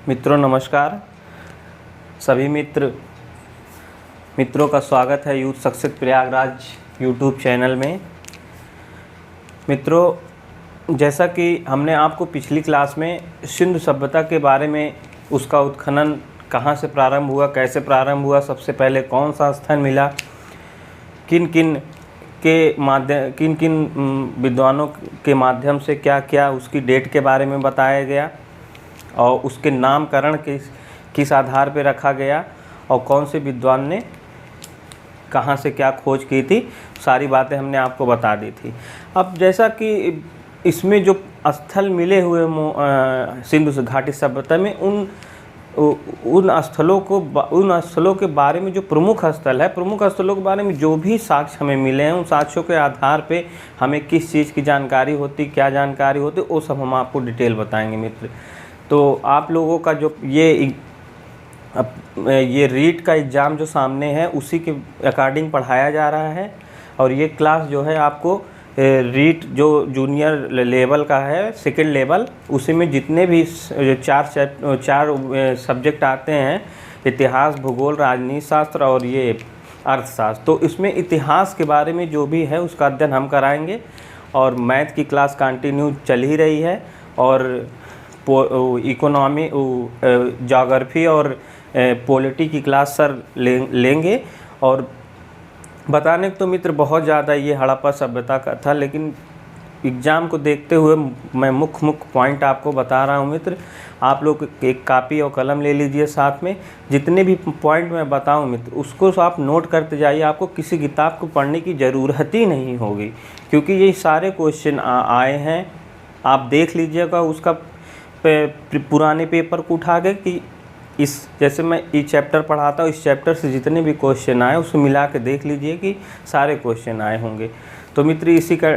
मित्रों नमस्कार। सभी मित्रों का स्वागत है youth success Prayagraj YouTube channel में। मित्रों, जैसा कि हमने आपको पिछली क्लास में सिंधु सभ्यता के बारे में, उसका उत्खनन कहाँ से प्रारंभ हुआ, कैसे प्रारंभ हुआ, सबसे पहले कौन सा स्थान मिला, किन किन विद्वानों के माध्यम से क्या क्या उसकी डेट के बारे में बताया गया और उसके नामकरण किस आधार पर रखा गया और कौन से विद्वान ने कहाँ से क्या खोज की थी, सारी बातें हमने आपको बता दी थी। अब जैसा कि इसमें जो स्थल मिले हुए सिंधु घाटी सभ्यता में उन स्थलों के बारे में जो प्रमुख स्थलों के बारे में जो भी साक्ष्य हमें मिले हैं, उन साक्ष्यों के आधार पे हमें किस चीज़ की जानकारी होती, क्या जानकारी होती, वो सब हम आपको डिटेल बताएंगे मित्र। तो आप लोगों का जो ये रीट का एग्ज़ाम जो सामने है उसी के अकॉर्डिंग पढ़ाया जा रहा है। और ये क्लास जो है आपको रीट जो जूनियर लेवल का है, सेकंड लेवल, उसी में जितने भी चार सब्जेक्ट आते हैं, इतिहास, भूगोल, राजनीति शास्त्र और ये अर्थशास्त्र, तो इसमें इतिहास के बारे में जो भी है उसका अध्ययन हम कराएंगे। और मैथ की क्लास कंटिन्यू चल ही रही है और इकोनॉमी, ज्योग्राफी और पॉलिटी की क्लास सर लेंगे। और बताने को तो मित्र बहुत ज़्यादा ये हड़प्पा सभ्यता का था, लेकिन एग्ज़ाम को देखते हुए मैं मुख्य पॉइंट आपको बता रहा हूँ मित्र। आप लोग एक कापी और कलम ले लीजिए साथ में, जितने भी पॉइंट मैं बताऊँ मित्र उसको आप नोट करते जाइए। आपको किसी किताब को पढ़ने की ज़रूरत ही नहीं होगी, क्योंकि ये सारे क्वेश्चन आए हैं। आप देख लीजिएगा उसका पुराने पेपर को उठा के कि जैसे मैं ये चैप्टर पढ़ाता हूँ, इस चैप्टर से जितने भी क्वेश्चन आए उसको मिला के देख लीजिए कि सारे क्वेश्चन आए होंगे। तो मित्र इसी का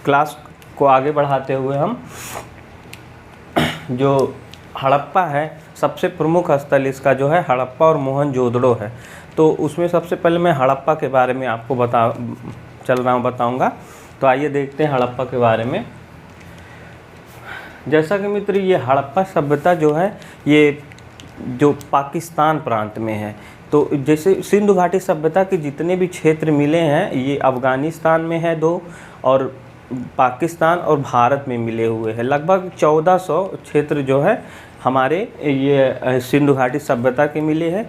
क्लास को आगे बढ़ाते हुए हम जो हड़प्पा है, सबसे प्रमुख स्थल इसका जो है हड़प्पा और मोहनजोदड़ो है। तो उसमें सबसे पहले मैं हड़प्पा के बारे में आपको बताऊँगा। तो आइए देखते हैं हड़प्पा के बारे में। जैसा कि मित्र ये हड़प्पा सभ्यता जो है ये जो पाकिस्तान प्रांत में है, तो जैसे सिंधु घाटी सभ्यता के जितने भी क्षेत्र मिले हैं ये अफ़गानिस्तान में है 2 और पाकिस्तान और भारत में मिले हुए हैं। लगभग 1400 क्षेत्र जो है हमारे ये सिंधु घाटी सभ्यता के मिले हैं,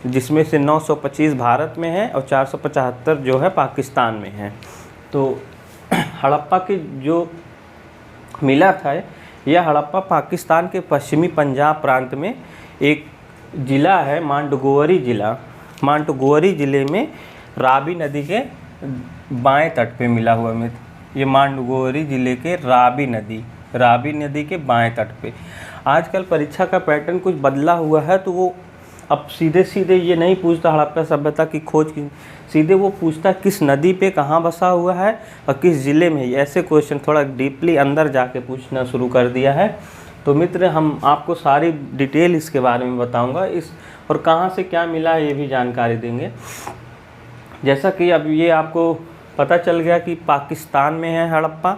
जिसमें से 925 भारत में है और 475 जो है पाकिस्तान में है। तो हड़प्पा के जो मिला था, यह हड़प्पा पाकिस्तान के पश्चिमी पंजाब प्रांत में एक ज़िला है, मांडुगोरी ज़िले में रावी नदी के बाएं तट पे मिला हुआ मित्र। ये मांडुगोरी ज़िले के रावी नदी के बाएं तट पे। आजकल परीक्षा का पैटर्न कुछ बदला हुआ है, तो वो अब सीधे ये नहीं पूछता हड़प्पा सभ्यता की खोज की, सीधे वो पूछता किस नदी पे कहाँ बसा हुआ है और किस ज़िले में। ऐसे क्वेश्चन थोड़ा डीपली अंदर जाके पूछना शुरू कर दिया है। तो मित्र हम आपको सारी डिटेल इसके बारे में बताऊंगा, और कहाँ से क्या मिला ये भी जानकारी देंगे। जैसा कि अब ये आपको पता चल गया कि पाकिस्तान में है हड़प्पा,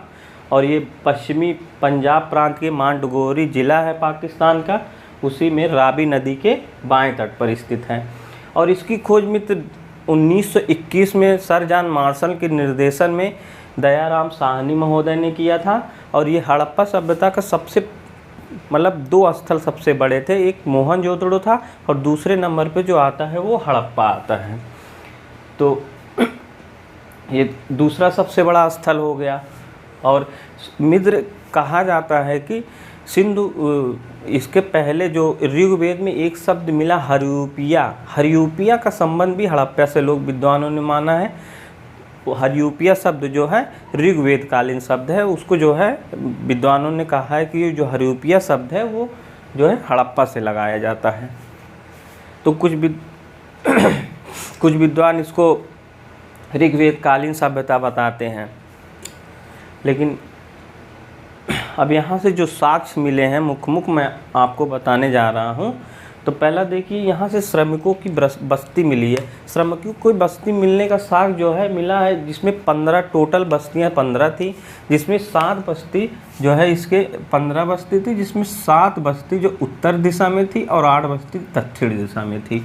और ये पश्चिमी पंजाब प्रांत के मांडुगोरी ज़िला है पाकिस्तान का, उसी में रावी नदी के बाएं तट पर स्थित है। और इसकी खोज मित्र 1921 में सर जॉन मार्शल के निर्देशन में दयाराम साहनी महोदय ने किया था। और ये हड़प्पा सभ्यता का मतलब 2 स्थल सबसे बड़े थे, एक मोहनजोदड़ो था और दूसरे नंबर पे जो आता है वो हड़प्पा आता है। तो ये दूसरा सबसे बड़ा स्थल हो गया। और मित्र कहा जाता है कि इसके पहले जो ऋग्वेद में एक शब्द मिला हरियूपिया का संबंध भी हड़प्पा से लोग विद्वानों ने माना है। हरियूपिया शब्द जो है ऋग्वेद कालीन शब्द है, उसको जो है विद्वानों ने कहा है कि जो हरियूपिया शब्द है वो जो है हड़प्पा से लगाया जाता है। तो कुछ विद्वान इसको ऋग्वेद कालीन सभ्यता बताते हैं। लेकिन अब यहाँ से जो साक्ष्य मिले हैं मुख्य मैं आपको बताने जा रहा हूँ। तो पहला देखिए यहाँ से श्रमिकों की बस्ती मिली है। श्रमिकों को बस्ती मिलने का साक्ष्य जो है मिला है, जिसमें 15 टोटल बस्तियाँ 15 थी, जिसमें 7 बस्ती जो है इसके 15 बस्ती थी, जिसमें 7 बस्ती जो उत्तर दिशा में थी और 8 बस्ती दक्षिण दिशा में थी।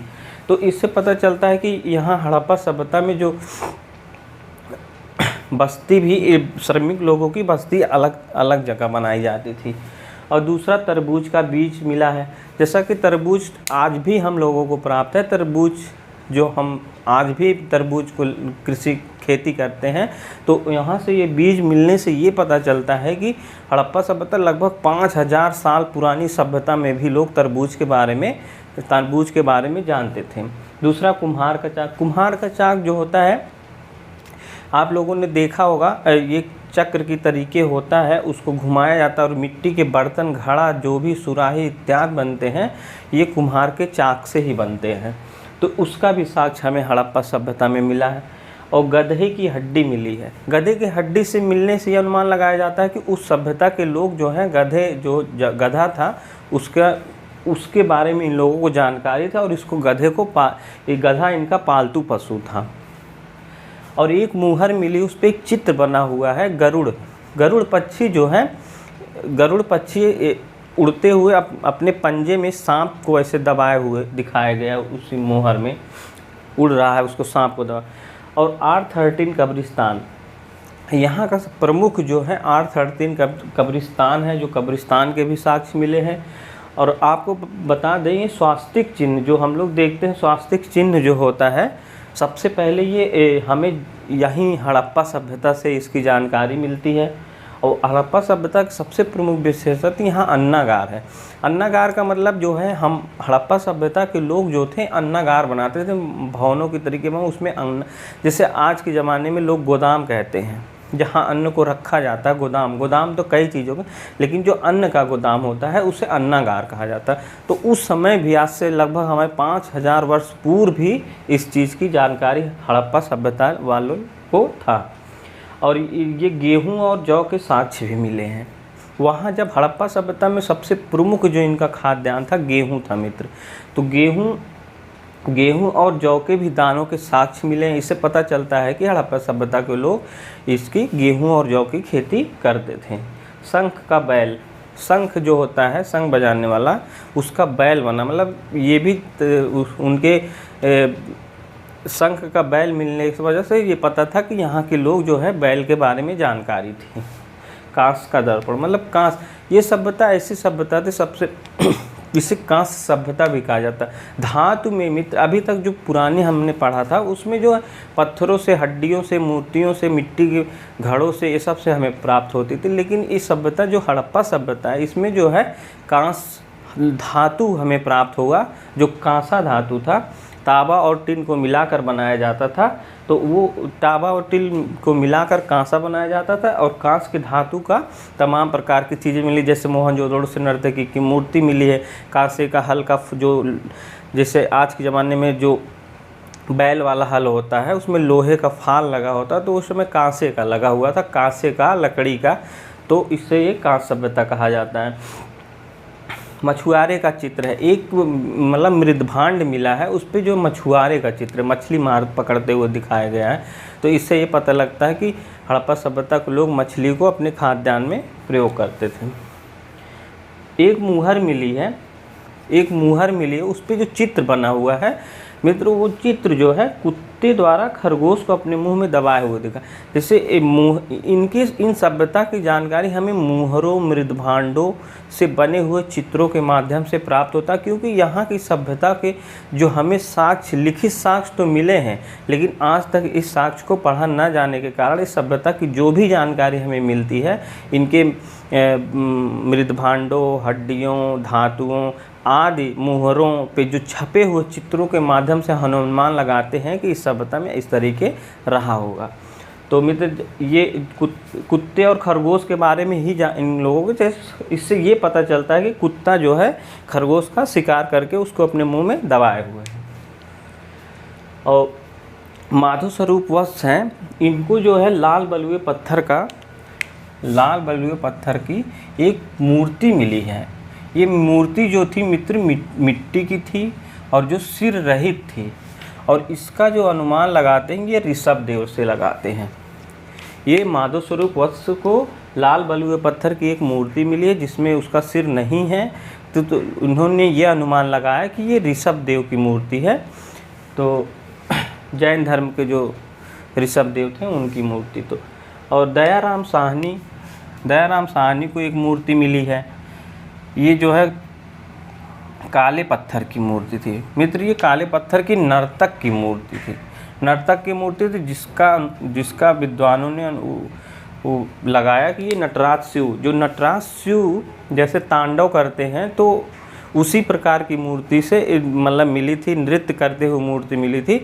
तो इससे पता चलता है कि यहाँ हड़प्पा सभ्यता में जो बस्ती भी श्रमिक लोगों की बस्ती अलग अलग जगह बनाई जाती थी। और दूसरा तरबूज का बीज मिला है। जैसा कि तरबूज आज भी हम लोगों को प्राप्त है, तरबूज जो हम आज भी तरबूज को कृषि खेती करते हैं, तो यहाँ से ये बीज मिलने से ये पता चलता है कि हड़प्पा सभ्यता लगभग 5000 साल पुरानी सभ्यता में भी लोग तरबूज के बारे में जानते थे। दूसरा कुम्हार का चाक। कुम्हार का चाक जो होता है आप लोगों ने देखा होगा, ये चक्र की तरीके होता है, उसको घुमाया जाता है और मिट्टी के बर्तन, घड़ा, जो भी सुराही इत्यादि बनते हैं ये कुम्हार के चाक से ही बनते हैं। तो उसका भी साक्ष्य हमें हड़प्पा सभ्यता में मिला है। और गधे की हड्डी मिली है। गधे की हड्डी से मिलने से यह अनुमान लगाया जाता है कि उस सभ्यता के लोग जो हैं गधा था उसके बारे में इन लोगों को जानकारी था और इसको ये गधा इनका पालतू पशु था। और एक मुहर मिली, उस पर एक चित्र बना हुआ है गरुड़ पक्षी जो है, गरुड़ पक्षी उड़ते हुए अपने पंजे में सांप को ऐसे दबाए हुए दिखाया गया, उसी मुहर में उड़ रहा है, उसको सांप को दबा। और R13 कब्रिस्तान, यहाँ का प्रमुख जो है R13 कब्रिस्तान है, जो कब्रिस्तान के भी साक्ष्य मिले हैं। और आपको बता दें ये स्वास्तिक चिन्ह जो हम लोग देखते हैं, स्वास्तिक चिन्ह जो होता है सबसे पहले ये हमें यहीं हड़प्पा सभ्यता से इसकी जानकारी मिलती है। और हड़प्पा सभ्यता की सबसे प्रमुख विशेषता यहाँ अन्नागार है। अन्नागार का मतलब जो है, हम हड़प्पा सभ्यता के लोग जो थे अन्नागार बनाते थे भवनों की तरीके में, उसमें अन्न, जैसे आज के ज़माने में लोग गोदाम कहते हैं, जहाँ अन्न को रखा जाता है। गोदाम तो कई चीज़ों में, लेकिन जो अन्न का गोदाम होता है उसे अन्नागार कहा जाता है। तो उस समय भी, आज से लगभग हमारे 5000 वर्ष पूर्व भी इस चीज़ की जानकारी हड़प्पा सभ्यता वालों को था। और ये गेहूं और जौ के साक्ष्य भी मिले हैं। वहाँ जब हड़प्पा सभ्यता में सबसे प्रमुख जो इनका खाद्यान्न था गेहूं था मित्र, तो गेहूं और जौ के भी दानों के साक्ष्य मिले हैं। इससे पता चलता है कि हड़प्पा सभ्यता के लोग इसकी गेहूं और जौ की खेती करते थे। शंख का बैल, शंख जो होता है शंख बजाने वाला, उसका बैल बना, मतलब ये भी उनके शंख का बैल मिलने की वजह से ये पता था कि यहाँ के लोग जो है बैल के बारे में जानकारी थी। कांस का दर्पण, मतलब कांस, ये सभ्यता ऐसी सभ्यता थी सबसे इसे कांस्य सभ्यता भी कहा जाता है। धातु में मित्र, अभी तक जो पुरानी हमने पढ़ा था उसमें जो है पत्थरों से, हड्डियों से, मूर्तियों से, मिट्टी के घड़ों से, ये सब से हमें प्राप्त होती थी। लेकिन इस सभ्यता जो हड़प्पा सभ्यता है इसमें जो है कांस्य धातु हमें प्राप्त होगा, जो कांसा धातु था, तांबा और टिन को मिलाकर बनाया जाता था। तो वो तांबा और टिन को मिलाकर कांसा बनाया जाता था और कांस के धातु का तमाम प्रकार की चीज़ें मिली, जैसे मोहनजोदड़ो से नर्तकी की मूर्ति मिली है, कांसे का हल का, जो जैसे आज के ज़माने में जो बैल वाला हल होता है उसमें लोहे का फाल लगा होता है, तो उस समय कांसे का लगा हुआ था, कांसे का, लकड़ी का, तो इससे ये कांस्य सभ्यता कहा जाता है। मछुआरे का चित्र है, एक मतलब मृदभांड मिला है, उस पर जो मछुआरे का चित्र, मछली मार पकड़ते हुए दिखाया गया है। तो इससे ये पता लगता है कि हड़प्पा सभ्यता के लोग मछली को अपने खाद्यान्न में प्रयोग करते थे। एक मुहर मिली है, उस पर जो चित्र बना हुआ है मित्रों, वो चित्र जो है कुत्ते द्वारा खरगोश को अपने मुंह में दबाए हुए दिखा। जैसे इन सभ्यता की जानकारी हमें मुहरों, मृदभांडों से बने हुए चित्रों के माध्यम से प्राप्त होता है, क्योंकि यहाँ की सभ्यता के जो हमें साक्ष्य, लिखित साक्ष्य तो मिले हैं, लेकिन आज तक इस साक्ष्य को पढ़ा न जाने के कारण इस सभ्यता की जो भी जानकारी हमें मिलती है, इनके मृदभांडों, हड्डियों, धातुओं आदि मुहरों पे जो छपे हुए चित्रों के माध्यम से हम अनुमान लगाते हैं कि इस सभ्यता में इस तरीके रहा होगा। तो मित्र, ये कुत्ते और खरगोश के बारे में ही इन लोगों को, इससे ये पता चलता है कि कुत्ता जो है खरगोश का शिकार करके उसको अपने मुंह में दबाए हुए है। और माधव स्वरूप वत्स हैं, इनको जो है लाल बलुए पत्थर की एक मूर्ति मिली है। ये मूर्ति जो थी मित्र मिट्टी की थी और जो सिर रहित थी, और इसका जो अनुमान लगाते हैं ये ऋषभ देव से लगाते हैं। ये माधव स्वरूप वत्स को लाल बलुए पत्थर की एक मूर्ति मिली है जिसमें उसका सिर नहीं है, तो उन्होंने ये अनुमान लगाया कि ये ऋषभ देव की मूर्ति है। तो जैन धर्म के जो ऋषभ देव थे उनकी मूर्ति। तो और दयाराम साहनी को एक मूर्ति मिली है, ये जो है काले पत्थर की मूर्ति थी मित्र। ये काले पत्थर की नर्तक की मूर्ति थी, जिसका विद्वानों ने वो लगाया कि ये नटराज शिव जैसे तांडव करते हैं, तो उसी प्रकार की मूर्ति से मतलब मिली थी, नृत्य करते हुए मूर्ति मिली थी।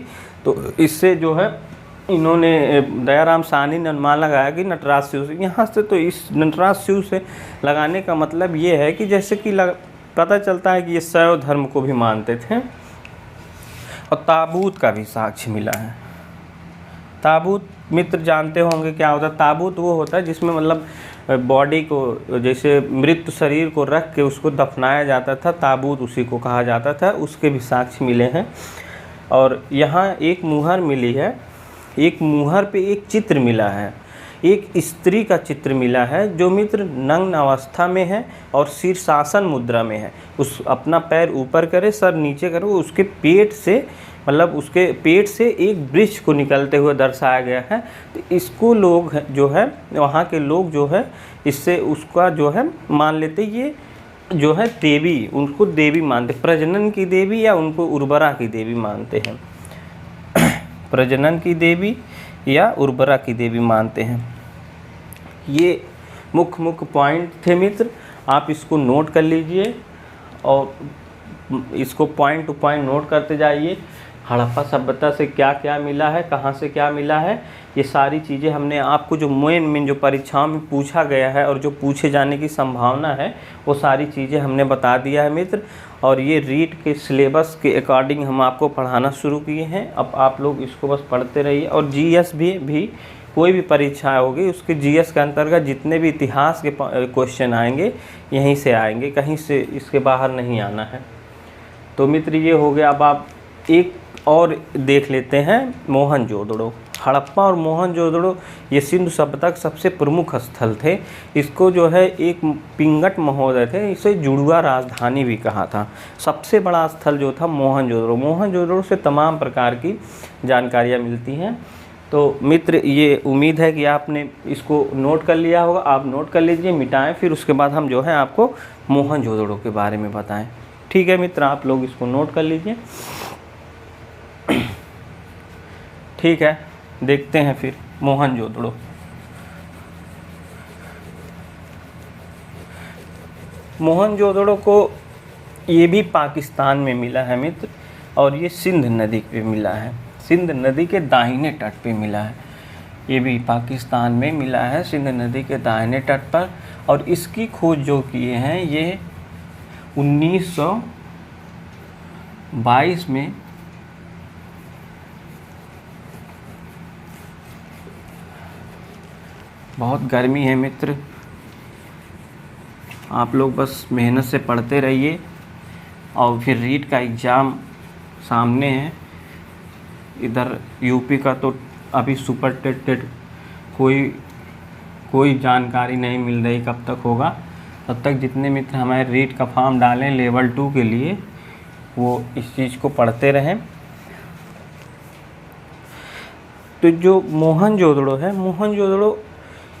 तो इससे जो है इन्होंने दयाराम साहनी ने अनुमान लगाया कि नटराज शिव से, यहाँ से तो इस नटराज शिव से लगाने का मतलब ये है कि जैसे कि पता चलता है कि ये शैव धर्म को भी मानते थे। और ताबूत का भी साक्ष्य मिला है। ताबूत मित्र जानते होंगे क्या होता है। ताबूत वो होता है जिसमें मतलब बॉडी को, जैसे मृत शरीर को रख के उसको दफनाया जाता था, ताबूत उसी को कहा जाता था। उसके भी साक्ष्य मिले हैं। और यहाँ एक मुहर मिली है, एक मुहर पे एक चित्र मिला है, एक स्त्री का चित्र मिला है जो मित्र नग्न अवस्था में है और शीर्षासन मुद्रा में है। उस अपना पैर ऊपर करे, सर नीचे करे, उसके पेट से मतलब उसके पेट से एक वृक्ष को निकलते हुए दर्शाया गया है। तो इसको लोग जो है, वहाँ के लोग जो है, इससे उसका जो है मान लेते, ये जो है देवी, उनको देवी मानते, प्रजनन की देवी या उनको उर्वरा की देवी मानते हैं। प्रजनन की देवी या उर्वरा की देवी मानते हैं। ये मुख्य पॉइंट थे मित्र, आप इसको नोट कर लीजिए और इसको पॉइंट टू पॉइंट नोट करते जाइए। हड़प्पा सभ्यता से क्या क्या मिला है, कहाँ से क्या मिला है, ये सारी चीज़ें हमने आपको जो मेन जो परीक्षाओं में पूछा गया है और जो पूछे जाने की संभावना है, वो सारी चीज़ें हमने बता दिया है मित्र। और ये रीट के सिलेबस के अकॉर्डिंग हम आपको पढ़ाना शुरू किए हैं। अब आप लोग इसको बस पढ़ते रहिए। और जीएस भी कोई भी परीक्षा होगी उसके जीएस के अंतर्गत जितने भी इतिहास के क्वेश्चन आएंगे यहीं से आएंगे, कहीं से इसके बाहर नहीं आना है। तो मित्र ये हो गया। अब आप एक और देख लेते हैं, मोहनजोदड़ो। हड़प्पा और मोहनजोदड़ो ये सिंधु सभ्यता के सबसे प्रमुख स्थल थे। इसको जो है एक पिंगट महोदय थे, इसे जुड़वा राजधानी भी कहा था। सबसे बड़ा स्थल जो था मोहनजोदड़ो से तमाम प्रकार की जानकारियाँ मिलती हैं। तो मित्र ये उम्मीद है कि आपने इसको नोट कर लिया होगा। आप नोट कर लीजिए, मिटाएं, फिर उसके बाद हम जो है आपको मोहनजोदड़ो के बारे में बताएं। ठीक है मित्र, आप लोग इसको नोट कर लीजिए। ठीक है, देखते हैं फिर मोहनजोदड़ो। मोहनजोदड़ो को ये भी पाकिस्तान में मिला है मित्र, और ये सिंध नदी पे मिला है, सिंध नदी के दाहिने तट पे मिला है। ये भी पाकिस्तान में मिला है, सिंध नदी के दाहिने तट पर। और इसकी खोज जो किए हैं ये 1922 में बहुत गर्मी है मित्र, आप लोग बस मेहनत से पढ़ते रहिए। और फिर रीट का एग्ज़ाम सामने है। इधर यूपी का तो अभी सुपर टेट कोई जानकारी नहीं मिल रही कब तक होगा। तब तक जितने मित्र हमारे रीट का फॉर्म डालें लेवल 2 के लिए, वो इस चीज़ को पढ़ते रहें। तो जो मोहनजोदड़ो है, मोहनजोदड़ो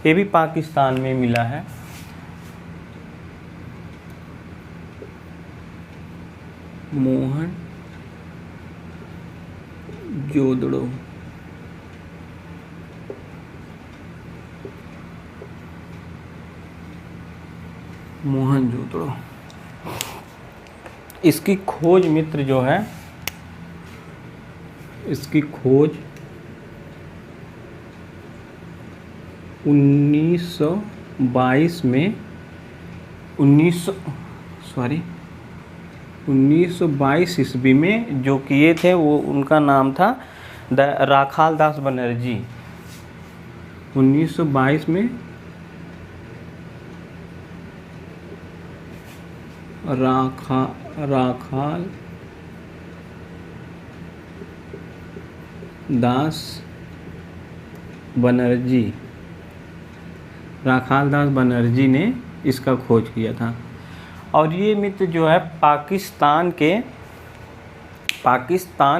ये भी पाकिस्तान में मिला है। मोहनजोदड़ो इसकी खोज मित्र जो है, इसकी खोज 1922 में 1922 ईस्वी में जो किए थे, वो उनका नाम था राखाल दास बनर्जी। 1922 में राखाल दास बनर्जी, राखाल दास बनर्जी ने इसका खोज किया था। और ये मित्र जो है पाकिस्तान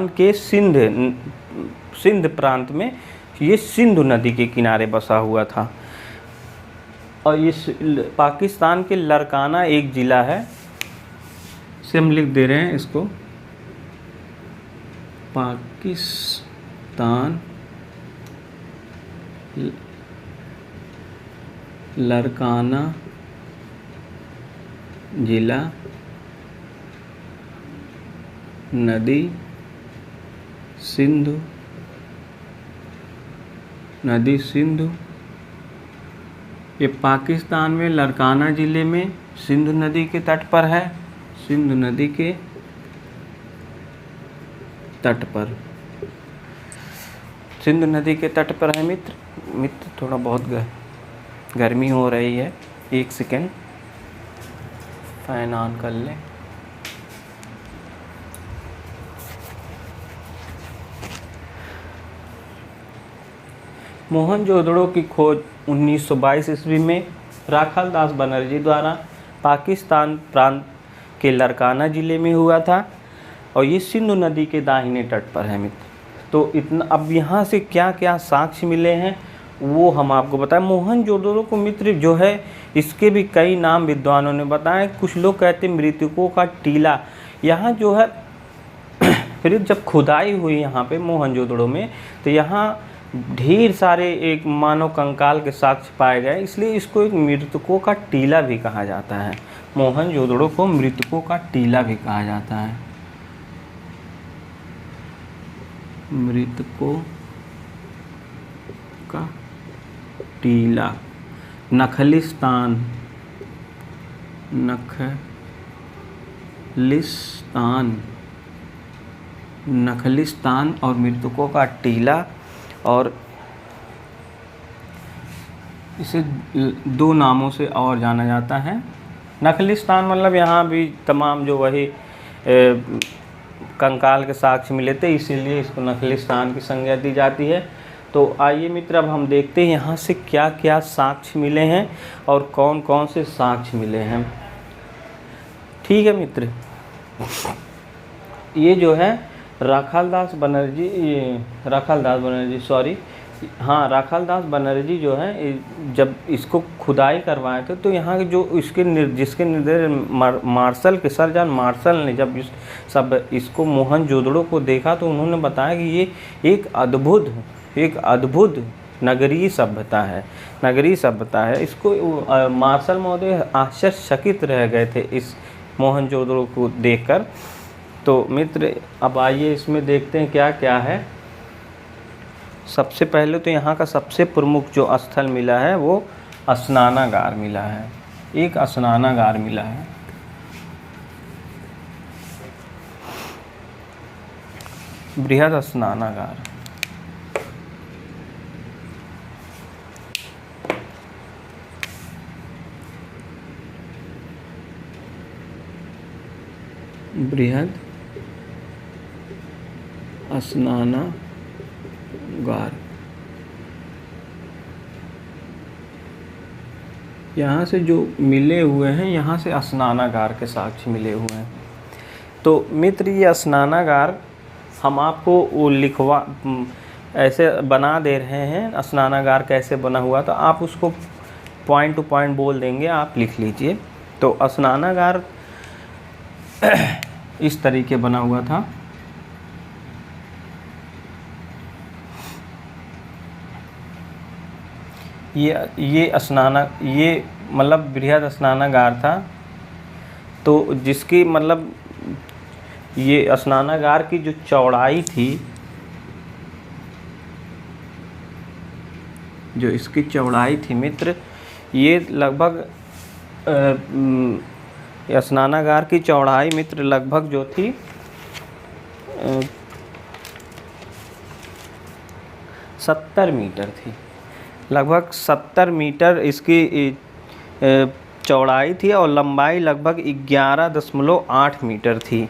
के सिंध प्रांत में, ये सिंधु नदी के किनारे बसा हुआ था। और इस पाकिस्तान के लरकाना एक ज़िला है, से हम लिख दे रहे हैं इसको, पाकिस्तान लरकाना ज़िला, नदी सिंधु, ये पाकिस्तान में लरकाना ज़िले में सिंधु नदी के तट पर है, सिंधु नदी के तट पर, सिंधु नदी के तट पर है मित्र थोड़ा बहुत गर्मी हो रही है, 1 सेकेंड फैन ऑन कर लें। मोहनजोदड़ो की खोज 1922 ईस्वी में राखाल दास बनर्जी द्वारा पाकिस्तान प्रांत के लरकाना ज़िले में हुआ था, और ये सिंधु नदी के दाहिने तट पर है मित्र। तो इतना, अब यहाँ से क्या क्या साक्ष्य मिले हैं वो हम आपको बताएं। मोहनजोदड़ो को मित्र जो है, इसके भी कई नाम विद्वानों ने बताए। कुछ लोग कहते हैं मृतकों का टीला। यहाँ जो है फिर जब खुदाई हुई यहाँ पे मोहनजोदड़ो में, तो यहाँ ढेर सारे एक मानव कंकाल के साक्ष्य पाए गए, इसलिए इसको एक मृतकों का टीला भी कहा जाता है। मोहनजोदड़ो को मृतकों का टीला भी कहा जाता है। मृतकों का टीला, नखलिस्तान और मृतकों का टीला, और इसे 2 नामों से और जाना जाता है। नखलिस्तान मतलब यहाँ भी तमाम जो वही कंकाल के साक्ष्य मिले थे, इसीलिए इसको नखलिस्तान की संज्ञा दी जाती है। तो आइए मित्र, अब हम देखते हैं यहाँ से क्या क्या साक्ष्य मिले हैं और कौन कौन से साक्ष्य मिले हैं। ठीक है मित्र, ये जो है राखाल दास बनर्जी जो है, जब इसको खुदाई करवाए थे, तो यहाँ के जो जिसके निर्देश मार्शल के सर्जन मार्शल ने जब इसको मोहनजोदड़ो को देखा, तो उन्होंने बताया कि ये एक अद्भुत नगरीय सभ्यता है। इसको मार्शल महोदय आश्चर्यचकित रह गए थे इस मोहनजोदड़ो को देखकर। तो मित्र, अब आइए इसमें देखते हैं क्या क्या है। सबसे पहले तो यहाँ का सबसे प्रमुख जो स्थल मिला है वो स्नानागार मिला है। एक स्नानागार मिला है। बृहद स्नानागार, बृहद स्नानागार, यहाँ से जो मिले हुए हैं, यहाँ से स्नानागार के साक्ष्य मिले हुए हैं। तो मित्र, ये स्नानागार हम आपको वो ऐसे बना दे रहे हैं। स्नानागार कैसे बना हुआ, तो आप उसको पॉइंट टू पॉइंट बोल देंगे, आप लिख लीजिए। तो स्नानागार इस तरीके बना हुआ था। ये मतलब बृहद स्नानागार था। तो जिसकी मतलब ये स्नानागार की जो चौड़ाई थी, जो इसकी चौड़ाई थी मित्र, ये लगभग स्नानागार की चौड़ाई मित्र लगभग जो थी 70 मीटर थी। लगभग 70 मीटर इसकी चौड़ाई थी और लंबाई लगभग 11.8 मीटर थी।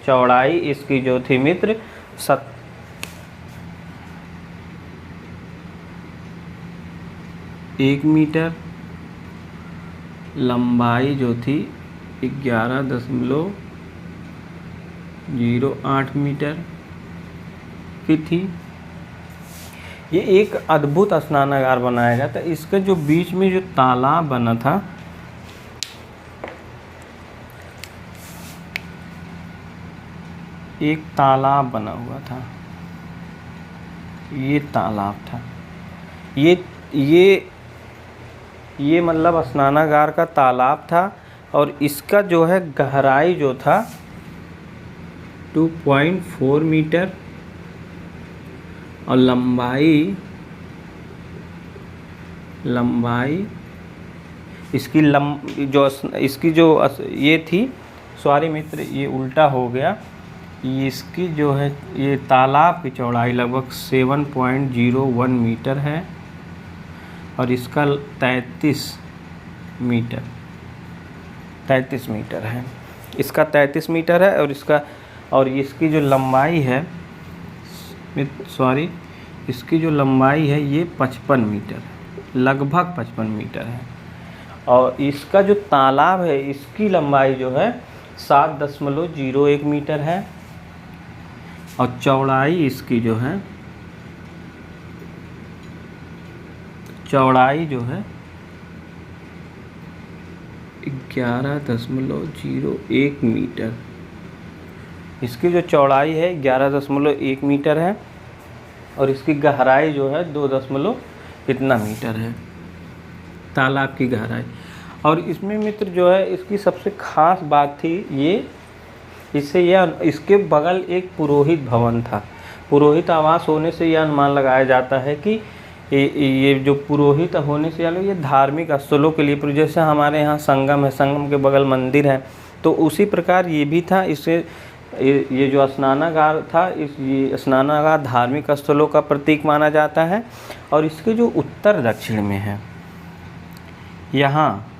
चौड़ाई इसकी जो थी मित्र 1 मीटर, लंबाई जो थी 11.08 मीटर की थी। ये एक अद्भुत स्नानागार बनाया गया था। इसके जो बीच में जो तालाब बना था, एक तालाब बना हुआ था, ये तालाब था, ये मतलब स्नानागार का तालाब था। और इसका जो है गहराई जो था 2.4 मीटर और लंबाई इसकी जो ये थी, सॉरी मित्र ये उल्टा हो गया, इसकी जो है ये तालाब की चौड़ाई लगभग 7.01 मीटर है और इसका 33 मीटर है। इसका 33 मीटर है और इसकी जो लंबाई है, सॉरी इसकी जो लंबाई है ये 55 मीटर, लगभग 55 मीटर है। और इसका जो तालाब है इसकी लंबाई जो है 7.01 मीटर है और चौड़ाई इसकी जो है 11.01 मीटर। इसकी जो चौड़ाई है 11.1 मीटर है और इसकी गहराई जो है 2 कितना मीटर है, तालाब की गहराई। और इसमें मित्र जो है इसकी सबसे खास बात थी इसके बगल एक पुरोहित भवन था। पुरोहित आवास होने से यह अनुमान लगाया जाता है कि ये जो पुरोहित होने से ये धार्मिक स्थलों के लिए, जैसे हमारे यहाँ संगम है, संगम के बगल मंदिर है, तो उसी प्रकार ये भी था। इससे ये जो स्नानागार था, ये स्नानागार धार्मिक स्थलों का प्रतीक माना जाता है। और इसके जो उत्तर दक्षिण में है, यहाँ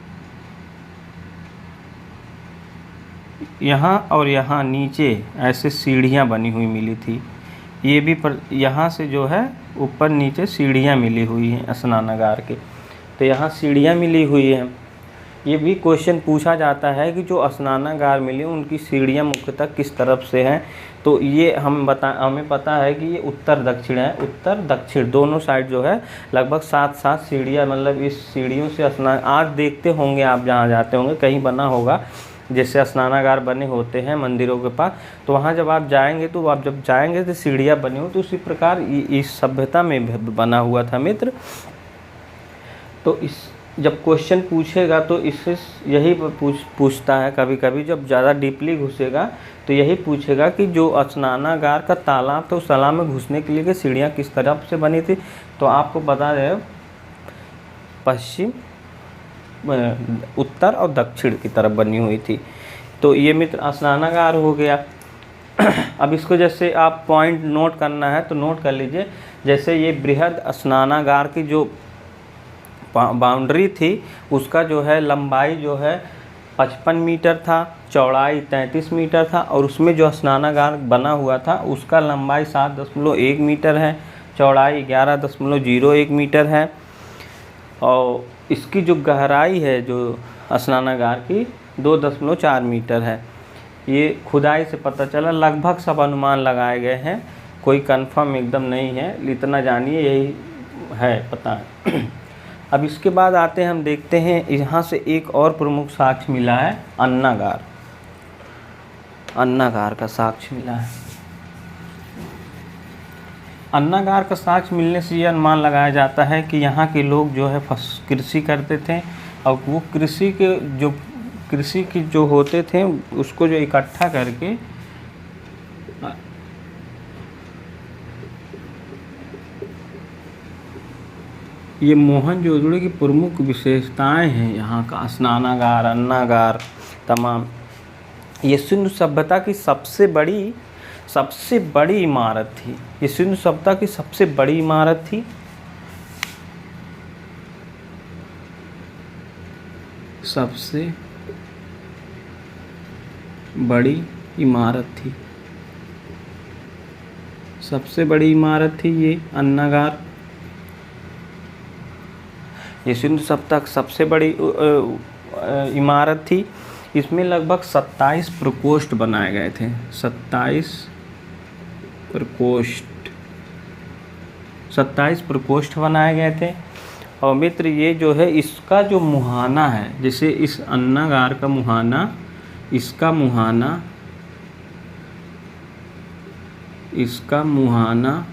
और यहाँ नीचे ऐसे सीढ़ियाँ बनी हुई मिली थी। ये भी यहाँ से जो है ऊपर नीचे सीढ़ियाँ मिली हुई हैं स्नानागार के, तो यहाँ सीढ़ियाँ मिली हुई हैं। ये भी क्वेश्चन पूछा जाता है कि जो स्नानागार मिले उनकी सीढ़ियाँ मुख्यतः किस तरफ से हैं। तो ये हमें पता है कि ये उत्तर दक्षिण है। उत्तर दक्षिण दोनों साइड जो है लगभग 7 सीढ़ियाँ, मतलब इस सीढ़ियों से स्नान आज देखते होंगे आप, जहाँ जाते होंगे कहीं बना होगा, जैसे स्नानागार बने होते हैं मंदिरों के पास, तो वहाँ जब आप जाएंगे तो सीढ़ियाँ बनी हो, तो उसी प्रकार इस सभ्यता में बना हुआ था मित्र। तो जब क्वेश्चन पूछेगा तो इससे यही पूछता है, कभी कभी जब ज़्यादा डीपली घुसेगा तो यही पूछेगा कि जो स्नानागार का तालाब था उस तालाब में घुसने के लिए सीढ़ियाँ किस तरफ से बनी थी। तो आपको बता दें पश्चिम, उत्तर और दक्षिण की तरफ बनी हुई थी। तो ये मित्र स्नानागार हो गया। अब इसको जैसे आप पॉइंट नोट करना है तो नोट कर लीजिए। जैसे ये बृहद स्नानागार की जो बाउंड्री थी उसका जो है लंबाई जो है 55 मीटर था, चौड़ाई 33 मीटर था और उसमें जो स्नानागार बना हुआ था उसका लंबाई 7.1 मीटर है, चौड़ाई 11.01 मीटर है और इसकी जो गहराई है जो स्नानागार की 2.4 मीटर है। ये खुदाई से पता चला, लगभग सब अनुमान लगाए गए हैं, कोई कंफर्म एकदम नहीं है, इतना जानिए यही है पता है। अब इसके बाद आते हैं, हम देखते हैं यहाँ से एक और प्रमुख साक्ष्य मिला है, अन्नागार का साक्ष्य मिला है। अन्नागार का साक्ष्य मिलने से यह अनुमान लगाया जाता है कि यहाँ के लोग जो है कृषि करते थे और वो कृषि की जो होते थे उसको जो इकट्ठा करके ये मोहनजोदड़ो की प्रमुख विशेषताएं हैं यहाँ का स्नानागार, अन्नागार तमाम। ये सिंधु सभ्यता की सबसे बड़ी इमारत थी। ये सिंधु सभ्यता की सबसे बड़ी इमारत थी सबसे बड़ी इमारत थी। सबसे बड़ी इमारत थी ये अन्नागार। ये सिंधु सभ्यता की सबसे बड़ी इमारत थी। इसमें लगभग 27 प्रकोष्ठ बनाए गए थे। 27 प्रकोष्ठ बनाए गए थे। और मित्र ये जो है इसका जो मुहाना है, जैसे इस अन्नागार का मुहाना, इसका मुहाना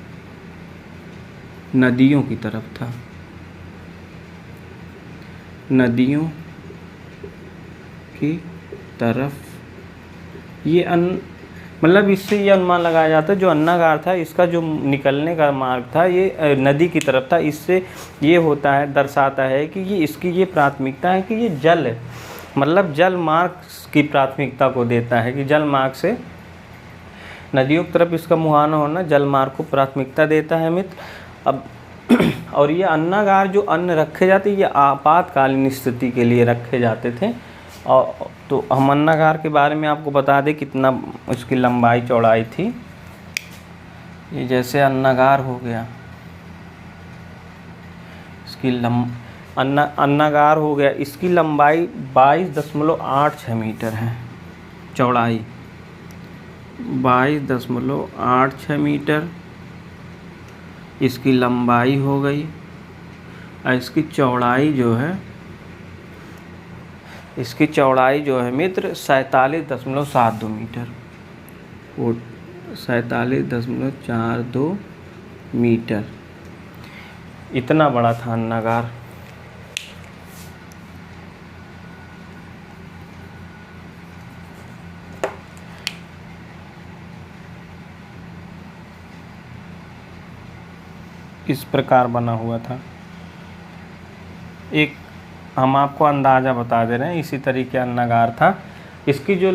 नदियों की तरफ था। नदियों की तरफ ये मतलब इससे ये अनुमान लगाया जाता है जो अन्नागार था इसका जो निकलने का मार्ग था ये नदी की तरफ था। इससे ये होता है, दर्शाता है कि ये इसकी ये प्राथमिकता है कि ये जल, मतलब जल मार्ग की प्राथमिकता को देता है कि जल मार्ग से नदियों की तरफ इसका मुहाना होना जल मार्ग को प्राथमिकता देता है मित्र। अब और ये अन्नागार जो अन्न रखे जाते ये आपातकालीन स्थिति के लिए रखे जाते थे। और तो हम अन्नागार के बारे में आपको बता दें कितना उसकी लंबाई चौड़ाई थी। ये जैसे अन्नागार हो गया, इसकी अन्नागार हो गया, इसकी लंबाई 22.86 मीटर है। चौड़ाई 22.86 मीटर इसकी लंबाई हो गई। और इसकी चौड़ाई जो है मित्र 47.72 मीटर। वो 47.42 मीटर, इतना बड़ा था अन्नागार। इस प्रकार बना हुआ था। एक हम आपको अंदाज़ा बता दे रहे हैं, इसी तरीके अन्नागार था। इसकी जो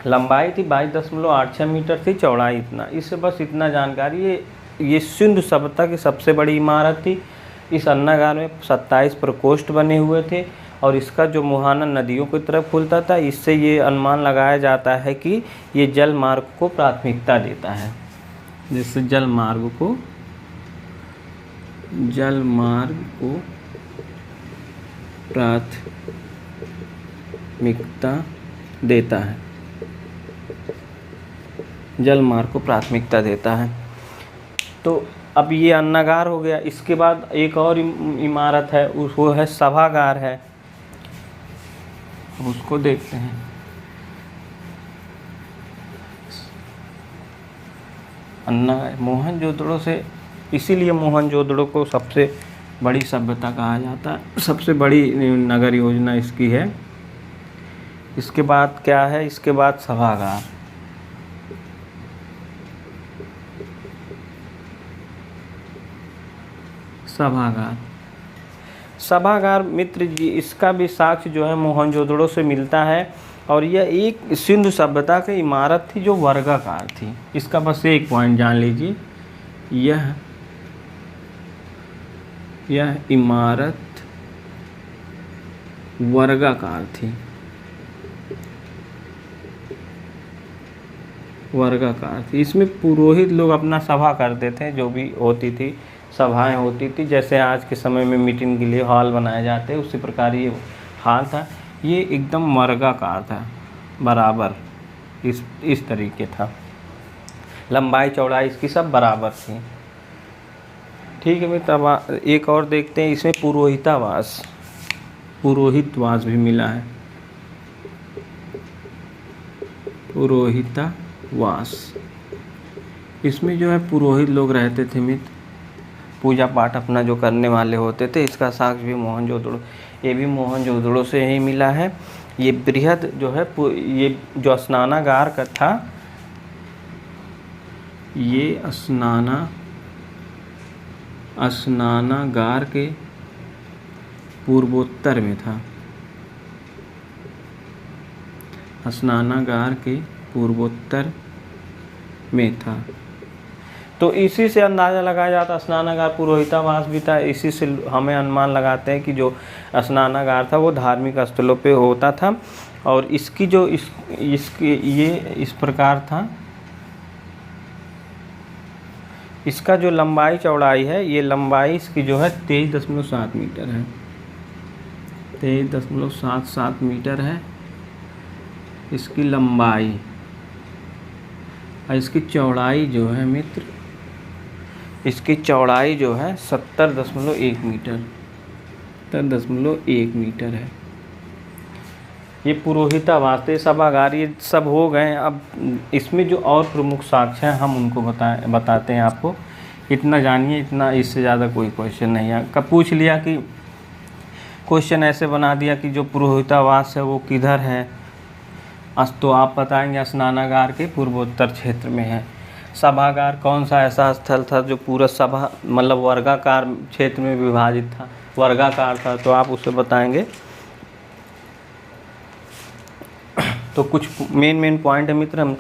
लंबाई थी 22.86 मीटर थी, चौड़ाई इतना। इससे बस इतना जानकारी, ये सिंधु सभ्यता की सबसे बड़ी इमारत थी। इस अन्नागार में 27 प्रकोष्ठ बने हुए थे और इसका जो मुहाना नदियों की तरफ खुलता था। इससे ये अनुमान लगाया जाता है कि ये जल मार्ग को प्राथमिकता देता है। जिससे जल मार्ग को प्राथमिकता देता है। जल मार्ग को प्राथमिकता देता है। तो अब ये अन्नागार हो गया। इसके बाद एक और इमारत है, वो है सभागार है। उसको देखते हैं। मोहनजोदड़ो से, इसीलिए मोहनजोदड़ो को सबसे बड़ी सभ्यता कहा जाता है। सबसे बड़ी नगर योजना इसकी है। इसके बाद क्या है? इसके बाद सभागार। सभागार मित्र जी, इसका भी साक्ष्य जो है मोहनजोदड़ो से मिलता है। और यह एक सिंधु सभ्यता की इमारत थी जो वर्गाकार थी। इसका बस एक पॉइंट जान लीजिए, यह इमारत वर्गाकार थी। इसमें पुरोहित लोग अपना सभा करते थे, जो भी होती थी सभाएं होती थी। जैसे आज के समय में मीटिंग के लिए हॉल बनाए जाते हैं, उसी प्रकार ये हॉल था। ये एकदम वर्गाकार था, बराबर इस तरीके था। लंबाई चौड़ाई इसकी सब बराबर थी। ठीक है मित्र, अब एक और देखते हैं। इसमें पुरोहितवास भी मिला है। पुरोहितवास, इसमें जो है पुरोहित लोग रहते थे मित्र, पूजा पाठ अपना जो करने वाले होते थे। इसका साक्ष्य भी मोहनजोदड़ो से ही मिला है। ये बृहद जो है, ये जो स्नानागार का था, ये स्नानागार के पूर्वोत्तर में था। स्नानागार के पूर्वोत्तर में था। तो तो इसी से अंदाज़ा लगाया जाता स्नानागार पुरोहितावास भी था। इसी से हमें अनुमान लगाते हैं कि जो स्नानागार था वो धार्मिक स्थलों पे होता था। और इसकी जो इसकी ये इस प्रकार था। इसका जो लंबाई चौड़ाई है, ये लंबाई इसकी जो है 23.7 मीटर है, 23.77 मीटर है इसकी लंबाई। और इसकी चौड़ाई जो है मित्र, इसकी चौड़ाई जो है 70.1 मीटर, 70.1 मीटर है। ये पुरोहितावास थे, सभागार, ये सब हो गए। अब इसमें जो और प्रमुख साक्ष्य हैं हम उनको बताते हैं आपको। इतना जानिए, इतना, इससे ज़्यादा कोई क्वेश्चन नहीं है। कब पूछ लिया कि क्वेश्चन ऐसे बना दिया कि जो पुरोहितावास है वो किधर है, तो आप बताएंगे स्नानागार के पूर्वोत्तर क्षेत्र में है। सभागार कौन सा ऐसा स्थल था जो पूरा सभा मतलब वर्गाकार क्षेत्र में विभाजित था, वर्गाकार था, तो आप उसे बताएंगे। तो कुछ मेन पॉइंट है मित्र, हम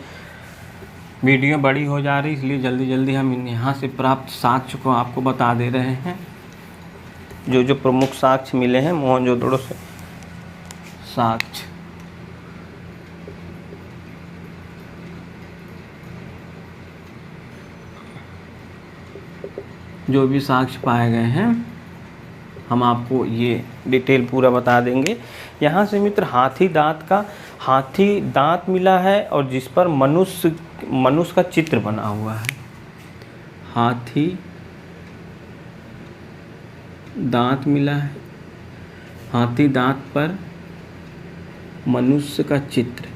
वीडियो बड़ी हो जा रही इसलिए जल्दी जल्दी हम यहाँ से प्राप्त साक्ष्य को आपको बता दे रहे हैं। जो प्रमुख साक्ष्य मिले हैं मोहनजोदड़ो से साक्ष्य, जो भी साक्ष्य पाए गए हैं हम आपको ये डिटेल पूरा बता देंगे। यहाँ से मित्र हाथी दांत मिला है और जिस पर मनुष्य का चित्र बना हुआ है। हाथी दांत मिला है, हाथी दांत पर मनुष्य का चित्र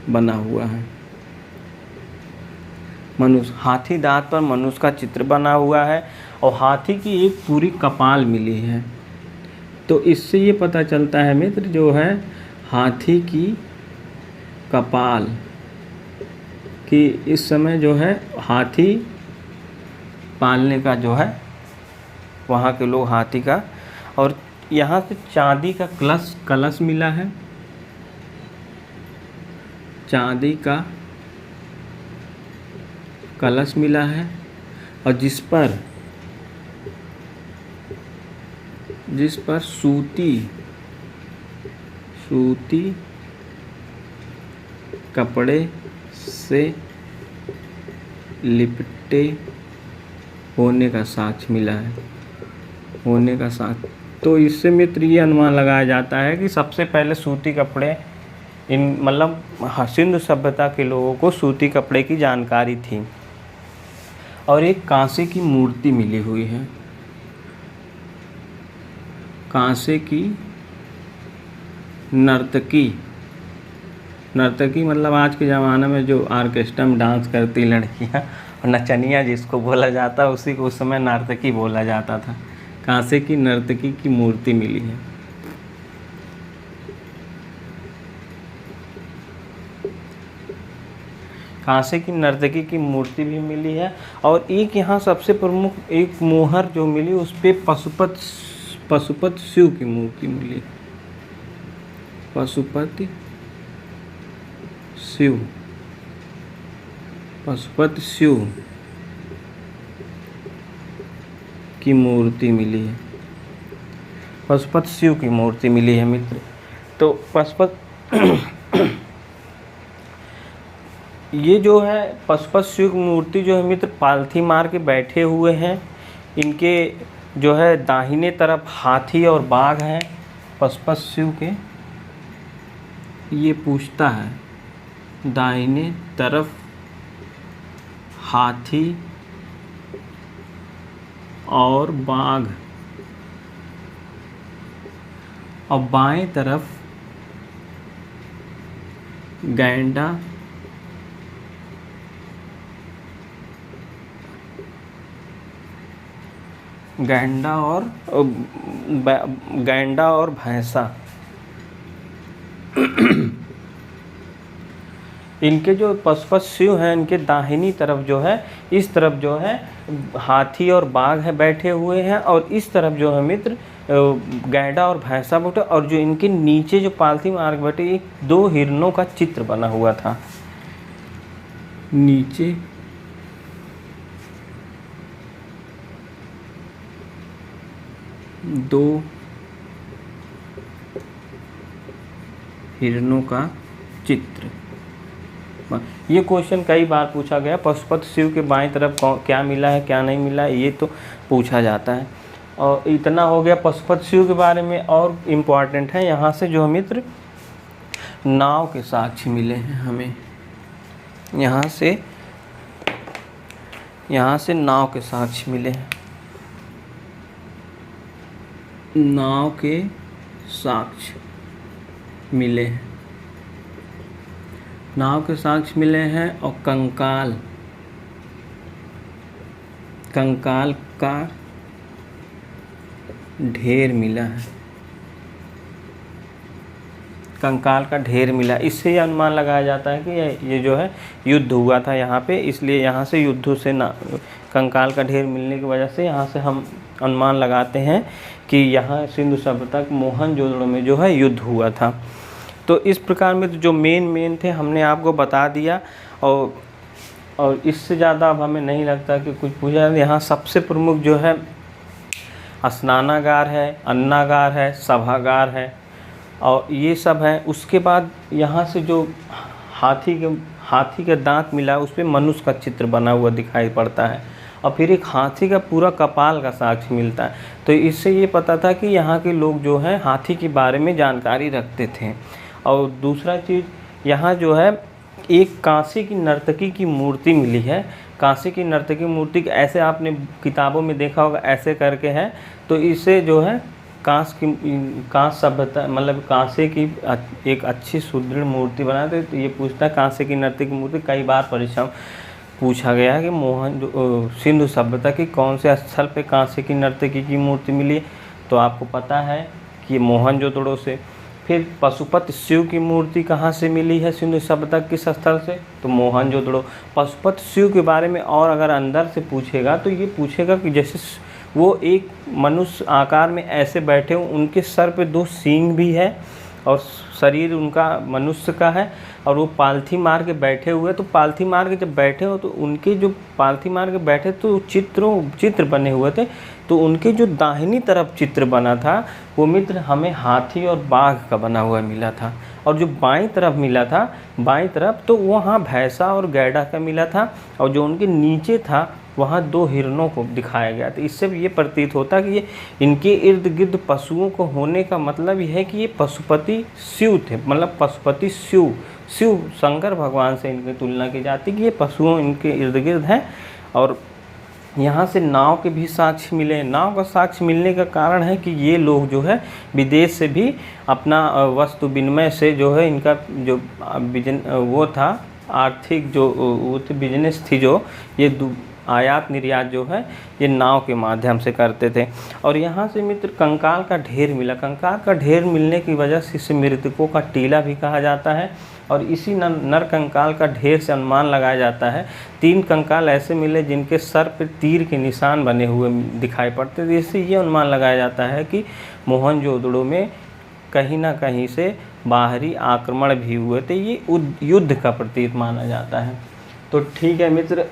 बना हुआ है। हाथी दांत पर मनुष्य का चित्र बना हुआ है और हाथी की एक पूरी कपाल मिली है। तो इससे ये पता चलता है मित्र, जो है हाथी की कपाल कि इस समय जो है हाथी पालने का जो है वहाँ के लोग हाथी का। और यहाँ से चांदी का कलश मिला है, चांदी का कलश मिला है और जिस पर सूती कपड़े से लिपटे होने का साक्ष्य मिला है, होने का साक्ष्य। तो इससे मित्र ये अनुमान लगाया जाता है कि सबसे पहले सूती कपड़े मतलब सिंधु सभ्यता के लोगों को सूती कपड़े की जानकारी थी। और एक कांसे की मूर्ति मिली हुई है, कांसे की नर्तकी मतलब आज के ज़माने में जो ऑर्केस्ट्रा में डांस करती लड़कियां और नचनिया जिसको बोला जाता है, उसी को उस समय नर्तकी बोला जाता था। कांसे की नर्तकी की मूर्ति मिली है। कांसे की नर्तकी की मूर्ति भी मिली है। और एक यहाँ सबसे प्रमुख एक मोहर जो मिली, उस पर पशुपति शिव की मूर्ति मिली। पशुपति शिव की मूर्ति मिली है, पशुपति शिव की मूर्ति मिली है मित्र। तो ये जो है पशुपति शिव की मूर्ति जो है मित्र पालथी मार के बैठे हुए हैं। इनके जो है दाहिने तरफ हाथी और बाघ हैं पशुपति शिव के। ये पूछता है दाहिने तरफ हाथी और बाघ और बाएं तरफ गैंडा और भैंसा। इनके जो पशुपति शिव हैं, इनके दाहिनी तरफ जो है, इस तरफ जो है हाथी और बाघ है बैठे हुए हैं और इस तरफ जो है मित्र गैंडा और भैंसा बैठे। और जो इनके नीचे जो पालथी मार्ग बैठे, एक 2 हिरणों का चित्र बना हुआ था। नीचे दो हिरणों का चित्र। ये क्वेश्चन कई बार पूछा गया। पशुपति शिव के बाएं तरफ क्या मिला है, क्या नहीं मिला है, ये तो पूछा जाता है। और इतना हो गया पशुपति शिव के बारे में। और इम्पॉर्टेंट है यहाँ से जो मित्र नाव के साक्ष्य मिले हैं हमें, यहाँ से नाव के साक्ष्य मिले हैं। नाव के साक्ष्य मिले हैं, नाव के साक्ष्य मिले हैं। और कंकाल का ढेर मिला है, कंकाल का ढेर मिला। इससे यह अनुमान लगाया जाता है कि ये जो है युद्ध हुआ था यहाँ पे, इसलिए यहाँ से युद्ध से ना कंकाल का ढेर मिलने की वजह से यहाँ से हम अनुमान लगाते हैं कि यहाँ सिंधु सभ्यता मोहनजोदड़ो में जो है युद्ध हुआ था। तो इस प्रकार में जो मेन थे हमने आपको बता दिया। और इससे ज़्यादा अब हमें नहीं लगता कि कुछ पूछा जाए। यहाँ सबसे प्रमुख जो है स्नानागार है, अन्नागार है, सभागार है और ये सब है। उसके बाद यहाँ से जो हाथी के दांत मिला उस पर मनुष्य का चित्र बना हुआ दिखाई पड़ता है। और फिर एक हाथी का पूरा कपाल का साक्ष्य मिलता है। तो इससे ये पता था कि यहाँ के लोग जो हैं हाथी के बारे में जानकारी रखते थे। और दूसरा चीज़ यहाँ जो है एक कांसे की नर्तकी की मूर्ति मिली है। कांसे की नर्तकी मूर्ति ऐसे आपने किताबों में देखा होगा, ऐसे करके है। तो इससे जो है कांस सभ्यता मतलब कांसे की एक अच्छी सुदृढ़ मूर्ति बनाते। तो ये पूछता है कांसे की नर्तकी मूर्ति कई बार परीक्षा पूछा गया है कि सिंधु सभ्यता की कौन से स्थल पे कांसे की नर्तकी की मूर्ति मिली। तो आपको पता है कि मोहनजोदड़ो से। फिर पशुपति शिव की मूर्ति कहाँ से मिली है सिंधु सभ्यता किस स्थल से, तो मोहनजोदड़ो। पशुपति शिव के बारे में और अगर अंदर से पूछेगा तो ये पूछेगा कि जैसे वो एक मनुष्य आकार में ऐसे बैठे हो, उनके सर पे 2 सींग भी है और शरीर उनका मनुष्य का है और वो पालथी मार के बैठे हुए। तो पालथी मार के जब बैठे हो तो उनके जो पालथी मार के बैठे तो चित्र बने हुए थे। तो उनके जो दाहिनी तरफ चित्र बना था वो मित्र हमें हाथी और बाघ का बना हुआ मिला था। और जो बाईं तरफ मिला था, बाईं तरफ तो वहाँ भैंसा और गैड़ा का मिला था। और जो उनके नीचे था वहाँ 2 हिरणों को दिखाया गया था। इससे भी ये प्रतीत होता कि ये इनके इर्द गिर्द पशुओं को होने का मतलब यह है कि ये पशुपति शिव थे। मतलब पशुपति शिव शंकर भगवान से इनकी तुलना की जाती कि ये पशुओं इनके इर्द गिर्द हैं। और यहाँ से नाव के भी साक्ष्य मिले। नाव का साक्ष्य मिलने का कारण है कि ये लोग जो है विदेश से भी अपना वस्तु विनिमय से जो है इनका जो वो था आर्थिक जो वो बिजनेस थी, जो ये आयात निर्यात जो है ये नाव के माध्यम से करते थे। और यहाँ से मित्र कंकाल का ढेर मिला। कंकाल का ढेर मिलने की वजह से इसे मृतकों का टीला भी कहा जाता है। और इसी नर कंकाल का ढेर से अनुमान लगाया जाता है 3 कंकाल ऐसे मिले जिनके सर पर तीर के निशान बने हुए दिखाई पड़ते थे। इससे ये अनुमान लगाया जाता है कि मोहनजोदड़ो में कहीं ना कहीं से बाहरी आक्रमण भी हुए थे। ये युद्ध का प्रतीक माना जाता है। तो ठीक है मित्र,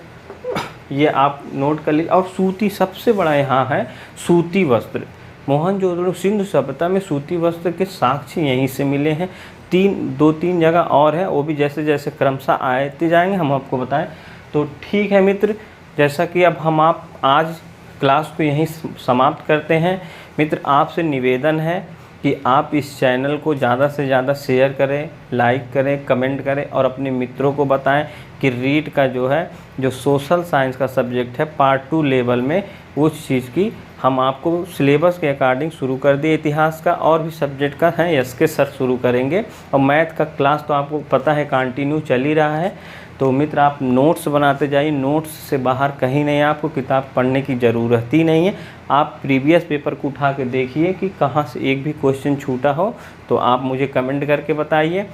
ये आप नोट कर लीजिए। और सूती सबसे बड़ा यहाँ है सूती वस्त्र। मोहनजोदड़ो सिंधु सभ्यता में सूती वस्त्र के साक्ष्य यहीं से मिले हैं। 2-3 जगह और है, वो भी जैसे जैसे क्रमशः आते जाएंगे हम आपको बताएं। तो ठीक है मित्र, जैसा कि अब हम आज क्लास को यहीं समाप्त करते हैं। मित्र आपसे निवेदन है कि आप इस चैनल को ज़्यादा से ज़्यादा शेयर करें, लाइक करें, कमेंट करें और अपने मित्रों को बताएं कि रीट का जो सोशल साइंस का सब्जेक्ट है पार्ट 2 लेवल में उस चीज़ की हम आपको सिलेबस के अकॉर्डिंग शुरू कर दिए। इतिहास का और भी सब्जेक्ट का है एसके सर शुरू करेंगे। और मैथ का क्लास तो आपको पता है कंटिन्यू चल ही रहा है। तो मित्र आप नोट्स बनाते जाइए। नोट्स से बाहर कहीं नहीं, आपको किताब पढ़ने की ज़रूरत ही नहीं है। आप प्रीवियस पेपर को उठा के देखिए कि कहाँ से एक भी क्वेश्चन छूटा हो तो आप मुझे कमेंट करके बताइए।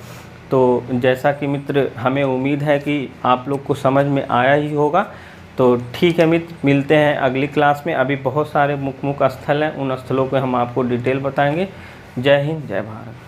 तो जैसा कि मित्र हमें उम्मीद है कि आप लोग को समझ में आया ही होगा। तो ठीक है मित्र, मिलते हैं अगली क्लास में। अभी बहुत सारे मुख्य स्थल हैं, उन स्थलों को हम आपको डिटेल बताएंगे। जय हिंद, जय भारत।